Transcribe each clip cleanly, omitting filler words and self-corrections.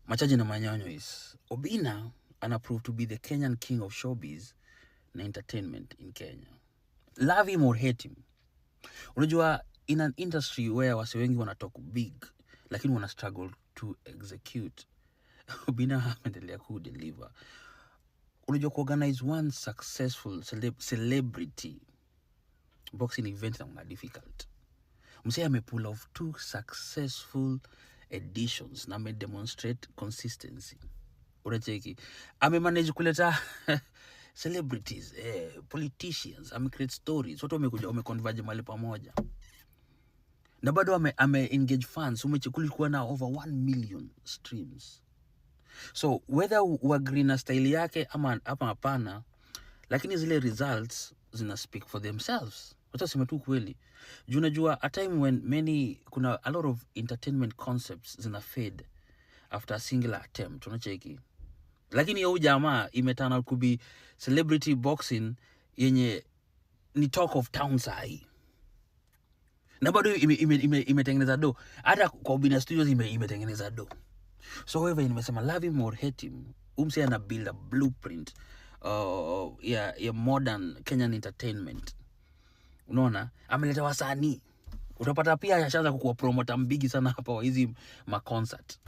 Machaji na Manyonyo is Obina approved to be the Kenyan king of showbiz na entertainment in Kenya. Love him or hate him. Unajua, in an industry where wase wengi wana talk big lakini wana struggle to execute, Obina ameendelea ku deliver. Unajua, kuorganize one successful celebrity boxing event na difficult. Msee amepull off 2 successful editions na demonstrate consistency. Unacheki, manage kuleta celebrities, politicians, create stories, watu wameconverge mahali pamoja, na bado engage fans. Kulikuwa na over 1 million streams. So whether uagree na style yake ama hapana, lakini zile results zina speak for themselves. Wacha sema tu kweli. Unajua, a time when kuna a lot of entertainment concepts zina fade after a single attempt, unacheki. Lakini huyu jamaa imeturn out to be celebrity boxing yenye ni talk of town sahi. Na bado imetengeneza do. Hata kwa Obina Studios imetengeneza do. So however, nimesema love him or hate him, umse ana build a blueprint ya modern Kenyan entertainment. Unaona, ameleta wasanii. Utapata pia yashaanza kuwa promoter mbigi sana hapa wa hizi ma concert.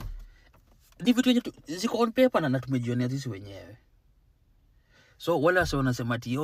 Ni vitu yenye ziko on paper na tumejionea sisi wenyewe. So wala wanasema ati